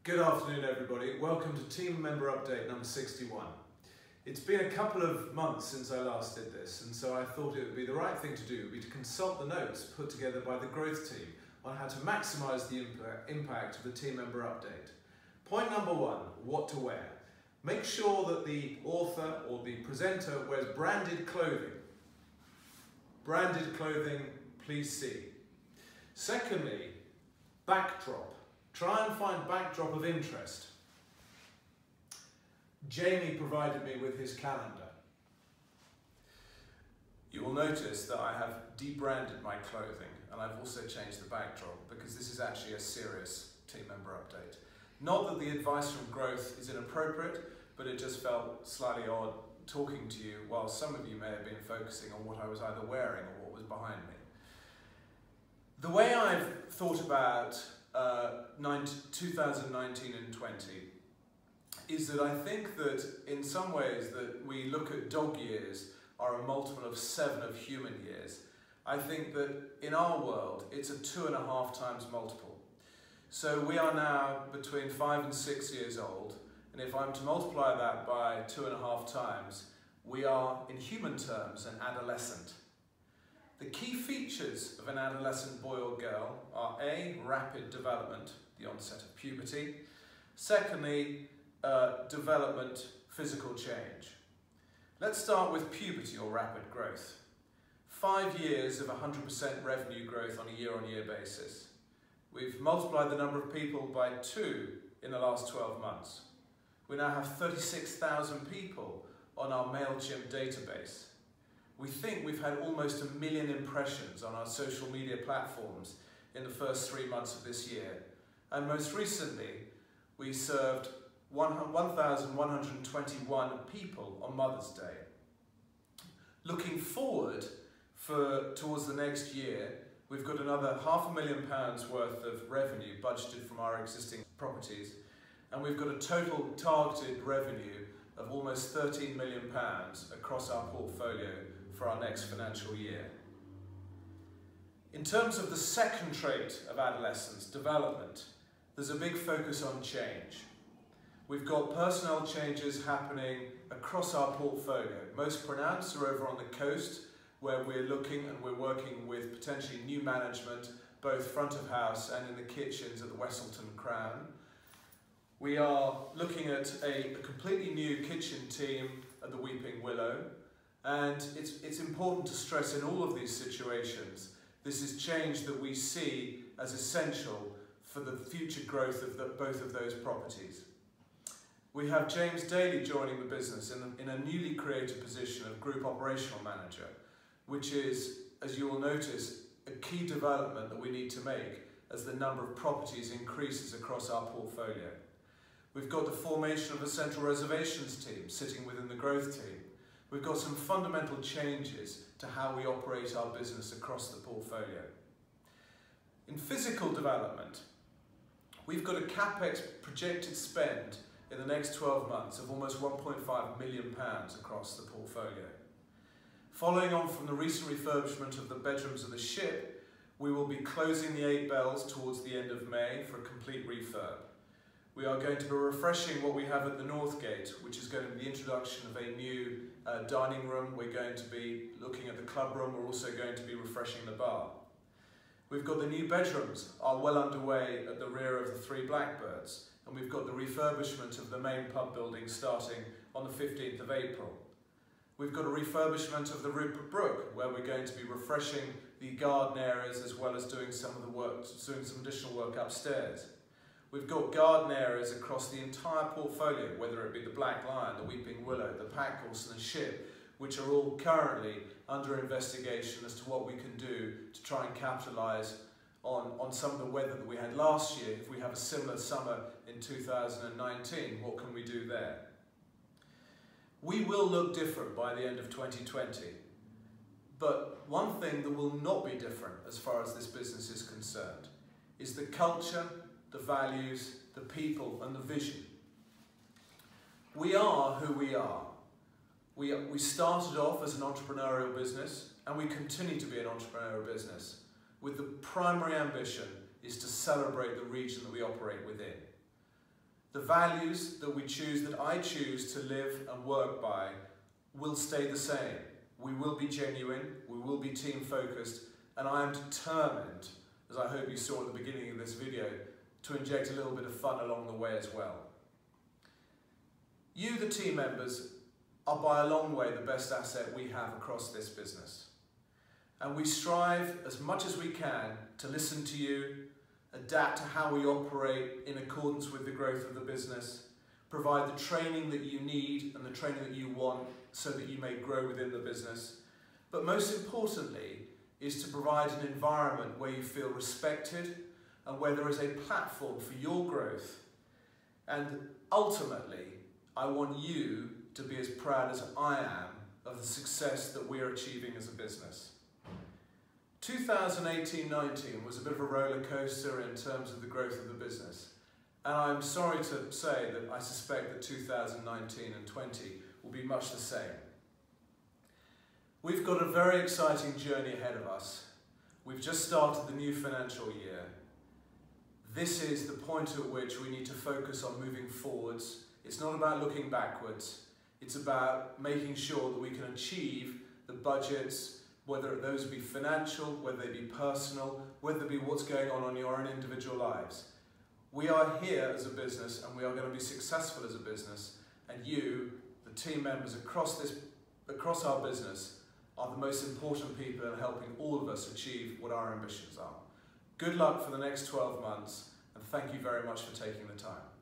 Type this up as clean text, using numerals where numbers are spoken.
Good afternoon, everybody. Welcome to Team Member Update number 61. It's been a couple of months since I last did this, and so I thought it would be the right thing to do would be to consult the notes put together by the growth team on how to maximise the impact of the Team Member Update. Point number one, what to wear. Make sure that the author or the presenter wears branded clothing. Branded clothing, please see. Secondly, backdrop. Try and find backdrop of interest. Jamie provided me with his calendar. You will notice that I have debranded my clothing and I've also changed the backdrop because this is actually a serious team member update. Not that the advice from growth is inappropriate, but it just felt slightly odd talking to you while some of you may have been focusing on what I was either wearing or what was behind me. The way I've thought about 2019 and 20 is that I think that in some ways that we look at dog years are a multiple of 7 of human years. I think that in our world it's a 2.5 times multiple. So we are now between 5 and 6 years old, and if I'm to multiply that by 2.5 times, we are in human terms an adolescent. The key features of an adolescent boy or girl are A, rapid development, the onset of puberty. Secondly, development, physical change. Let's start with puberty or rapid growth. 5 years of 100% revenue growth on a year-on-year basis. We've multiplied the number of people by 2 in the last 12 months. We now have 36,000 people on our MailChimp database. We think we've had almost 1 million impressions on our social media platforms in the first 3 months of this year. And most recently, we served 1,121 people on Mother's Day. Looking forward towards the next year, we've got another £500,000 worth of revenue budgeted from our existing properties, and we've got a total targeted revenue of almost £13 million across our portfolio for our next financial year. In terms of the second trait of adolescence, development, there's a big focus on change. We've got personnel changes happening across our portfolio. Most pronounced are over on the coast, where we're looking and we're working with potentially new management, both front of house and in the kitchens at the Westleton Crown. We are looking at a completely new kitchen team at the Weeping Willow. And it's important to stress in all of these situations, this is change that we see as essential for the future growth of both of those properties. We have James Daly joining the business in a newly created position of Group Operational Manager, which is, as you will notice, a key development that we need to make as the number of properties increases across our portfolio. We've got the formation of a central reservations team sitting within the growth team. We've got some fundamental changes to how we operate our business across the portfolio. In physical development, we've got a CapEx projected spend in the next 12 months of almost £1.5 million across the portfolio. Following on from the recent refurbishment of the bedrooms of the Ship, we will be closing the 8 Bells towards the end of May for a complete refurb. We are going to be refreshing what we have at the North Gate, which is going to be the introduction of a new dining room. We're going to be looking at the club room. We're also going to be refreshing the bar. We've got the new bedrooms are well underway at the rear of the 3 Blackbirds, and we've got the refurbishment of the main pub building starting on the 15th of April. We've got a refurbishment of the Rupert Brook, where we're going to be refreshing the garden areas as well as doing some additional work upstairs. We've got garden areas across the entire portfolio, whether it be the Black Lion, the Weeping Willow, the Pack Horse and the Ship, which are all currently under investigation as to what we can do to try and capitalise on some of the weather that we had last year. If we have a similar summer in 2019, what can we do there? We will look different by the end of 2020, but one thing that will not be different as far as this business is concerned is the culture, the values, the people and the vision. We are who we are. We started off as an entrepreneurial business and we continue to be an entrepreneurial business with the primary ambition is to celebrate the region that we operate within. The values that we choose, that I choose to live and work by, will stay the same. We will be genuine, we will be team focused, and I am determined, as I hope you saw at the beginning of this video, to inject a little bit of fun along the way as well. You, the team members, are by a long way the best asset we have across this business. And we strive as much as we can to listen to you, adapt to how we operate in accordance with the growth of the business, provide the training that you need and the training that you want so that you may grow within the business. But most importantly is to provide an environment where you feel respected and where there is a platform for your growth. And ultimately, I want you to be as proud as I am of the success that we're achieving as a business. 2018-19 was a bit of a roller coaster in terms of the growth of the business. And I'm sorry to say that I suspect that 2019 and 20 will be much the same. We've got a very exciting journey ahead of us. We've just started the new financial year. This is the point at which we need to focus on moving forwards. It's not about looking backwards. It's about making sure that we can achieve the budgets, whether those be financial, whether they be personal, whether it be what's going on in your own individual lives. We are here as a business and we are going to be successful as a business, and you, the team members across our business, are the most important people in helping all of us achieve what our ambitions are. Good luck for the next 12 months, and thank you very much for taking the time.